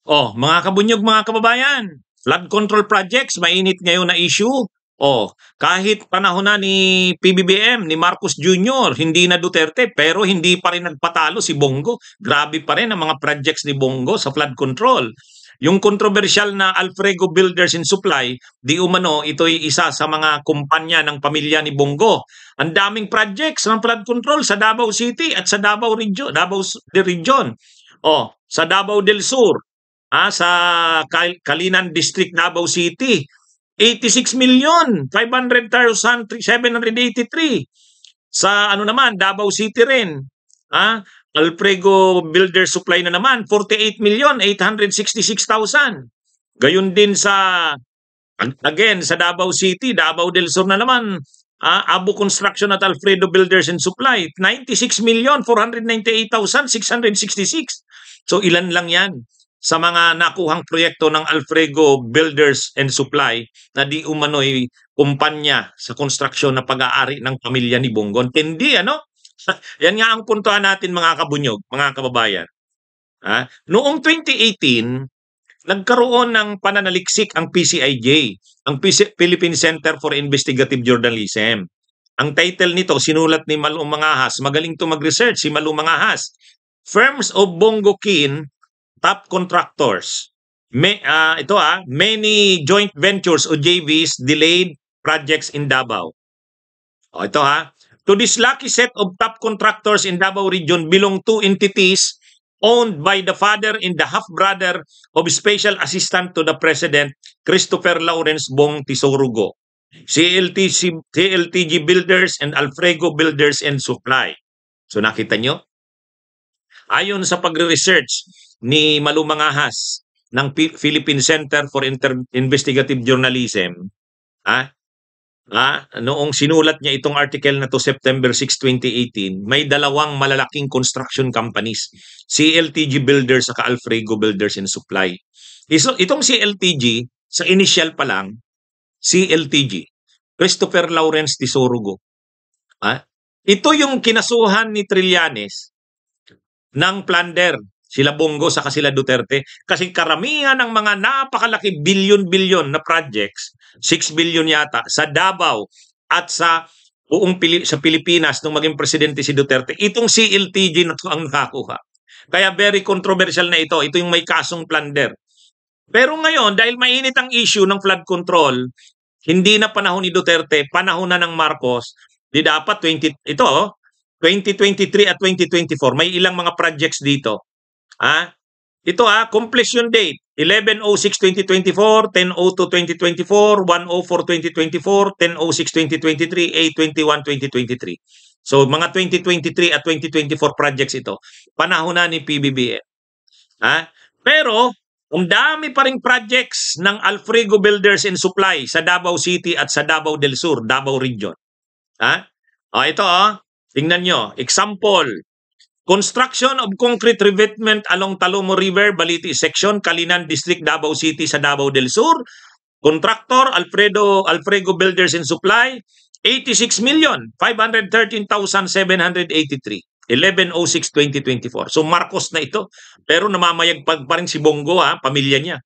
Oh, mga kabunyog, mga kababayan, flood control projects, mainit ngayon na issue. Oh, kahit panahon na ni PBBM, ni Marcos Jr., hindi na Duterte, pero hindi pa rin nagpatalo si Bongo. Grabe pa rin ang mga projects ni Bongo sa flood control. Yung controversial na Alfrego Builders and Supply, di umano, ito'y isa sa mga kumpanya ng pamilya ni Bongo. Ang daming projects ng flood control sa Davao City at sa Davao Region, Region. Oh, sa Davao del Sur, sa Kalinan District, Davao City. 86,500,783. Sa ano naman, Davao City rin. Alfrego Builder Supply na naman, 48,866,000. Gayon din again, sa Davao City, Davao del Sur na naman, Abu Construction at Alfredo Builders and Supply, 96,498,666. So ilan lang yan sa mga nakuhang proyekto ng Alfrego Builders and Supply na di umano'y kumpanya sa construction na pag-aari ng pamilya ni Bongo. Hindi, ano? Yan nga ang puntuhan natin, mga kabunyog, mga kababayan. Noong 2018, nagkaroon ng pananaliksik ang PCIJ, ang Philippine Center for Investigative Journalism. Ang title nito, sinulat ni Malu Mangahas. Magaling to mag-research si Malu Mangahas. Firms of Bongo Kin, top contractors. Many joint ventures o JVs delayed projects in Davao. To this lucky set of top contractors in Davao region belong two entities owned by the father and the half-brother of Special Assistant to the President, Christopher Lawrence Bong Tisorugo, CLTG Builders and Alfrego Builders and Supply. So nakita nyo? Ayon sa pagre-research ni Malu Mangahas ng Philippine Center for Investigative Journalism, noong sinulat niya itong article na to September 6, 2018, may dalawang malalaking construction companies, CLTG Builders at Alfrego Builders and Supply. Itong CLTG, sa initial pa lang, CLTG, Christopher Lawrence Tisorugo. Ito yung kinasuhan ni Trillanes ng plunder, sila Bongo sa sila Duterte, kasi karamihan ng mga napakalaki bilyon-bilyon na projects, 6 billion yata, sa Davao at sa sa Pilipinas nung maging presidente si Duterte, itong CLTG na ito ang nakakuha. Kaya very controversial na ito. Ito yung may kasong plunder. Pero ngayon, dahil mainit ang issue ng flood control, hindi na panahon ni Duterte, panahon na ng Marcos, di dapat 2023 at 2024, may ilang mga projects dito. Ito completion date, 11/06/2024, 10/02/2024, 1/04/2024, 10/06/2023, 8/21/2023. So mga 2023 at 2024 projects ito. Panahon na ni PBBM. Pero ang dami pa ring projects ng Alfrego Builders and Supply sa Davao City at sa Davao del Sur, Davao Region. Ito tingnan nyo. Example, construction of concrete revetment along Talomo River, Baliti Section, Kalinan District, Davao City sa Davao del Sur. Contractor, Alfrego Builders and Supply, 86,513,783. 11/06/2024. So Marcos na ito. Pero namamayagpag pa rin si Bongo, pamilya niya.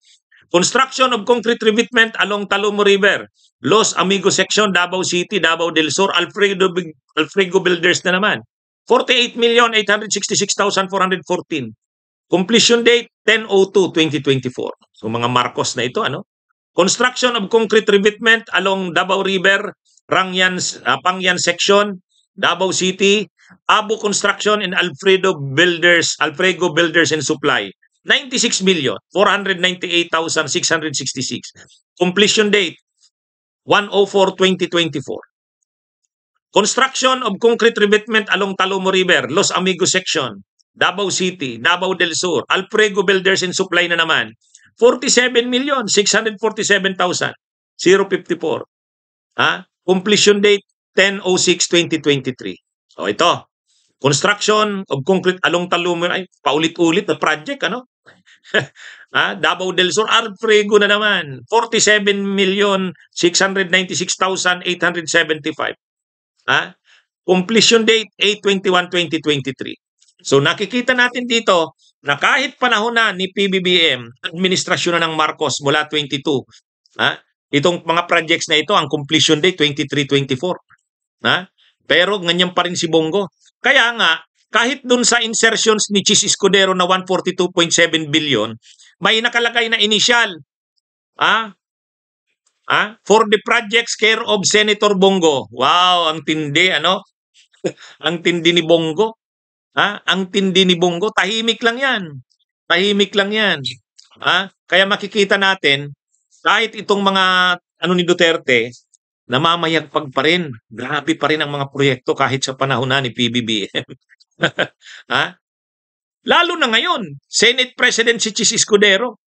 Construction of concrete revetment along Talomo River, Los Amigos Section, Davao City, Davao del Sur, Alfrego Builders na naman. 48,866,414. Completion date, 10/02/2024. So mga Marcos na ito, Construction of concrete revetment along Davao River, Pangyan Section, Davao City, Abu Construction and Alfrego Builders and Supply. 96,498,666. Completion date, 1/04/2024. Construction of concrete revetment along Talomo River, Los Amigos Section, Davao City, Davao del Sur, Alfrego Builders and Supply na naman, 47,647,054. Completion date, 10/06/2023. So ito, construction of concrete along Talomo, paulit-ulit na project, Davao del Sur, Alfrego na naman, 47,696,875. Completion date, 8/21/2023. So nakikita natin dito na kahit panahon na ni PBBM, administrasyon na ng Marcos mula 22, itong mga projects na ito, ang completion date 23-24. Pero ganyan pa rin si Bongo. Kaya nga, kahit dun sa insertions ni Chis Escudero na 142.7 billion, may nakalagay na initial. For the projects care of Senator Bongo. Wow, ang tindi, ano? Ang tindi ni Bongo. Ang tindi ni Bongo. Tahimik lang yan. Tahimik lang yan. Kaya makikita natin, kahit itong mga ni Duterte, namamayagpag pa rin. Grabe pa rin ang mga proyekto kahit sa panahon na ni PBBM. Lalo na ngayon, Senate President si Chis Escudero.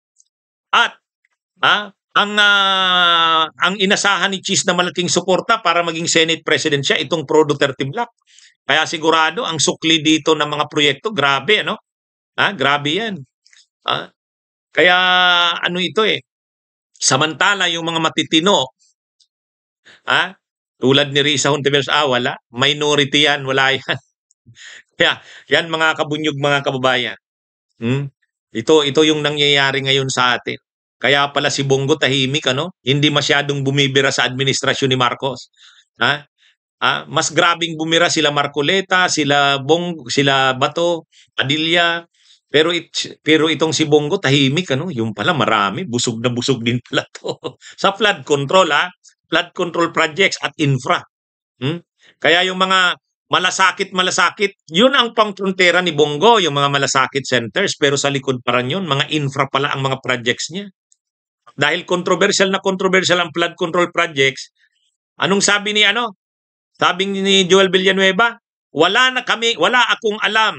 At ang inasahan ni Chis na malaking suporta para maging Senate President siya, itong Pro Duterte Bloc. Kaya sigurado ang sukli dito ng mga proyekto, grabe, ano? Grabe yan. Kaya ano ito samantala yung mga matitino, tulad ni Risa Hontiveros, wala. Minority yan, wala yan. Kaya yan mga kabunyog, mga kababayan. Ito yung nangyayari ngayon sa atin. Kaya pala si Bongo tahimik, hindi masyadong bumibira sa administrasyon ni Marcos. Mas grabing bumira sila Marcoleta, sila Bato, Padilla. Pero itong si Bongo tahimik, yung pala marami, busog na busog din pala to. Sa flood control, flood control projects at infra. Kaya yung mga malasakit, yun ang pang-frontera ni Bongo, yung mga malasakit centers, pero sa likod pa rin yun, mga infra pala ang mga projects niya. Dahil controversial ang flood control projects, anong sabi ni Sabi ni Joel Villanueva, wala akong alam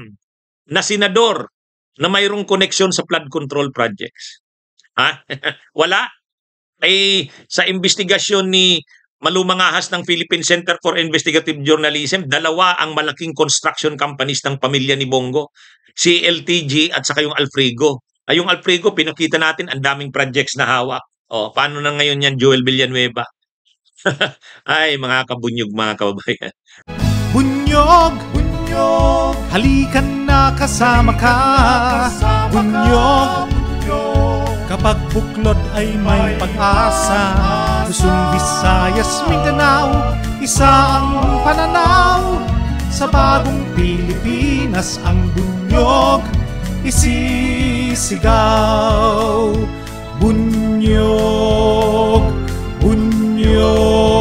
na senador na mayroong koneksyon sa flood control projects. Wala. Sa investigasyon ni Malumangahas ng Philippine Center for Investigative Journalism, 2 ang malaking construction companies ng pamilya ni Bongo. Si LTG at saka yung Alfrego. Yung Alfrego, pinakita natin ang daming projects na hawak. Paano na ngayon yan, Joel Villanueva? Ay, mga kabunyog, mga kababayan. Bunyog, bunyog, halikan na kasama ka. Bunyog, kapag buklod ay may pag-asa. Luzon, Visayas, Mindanao, isa ang pananaw. Sa bagong Pilipinas ang bunyog isisigaw. Bunyog, bunyog.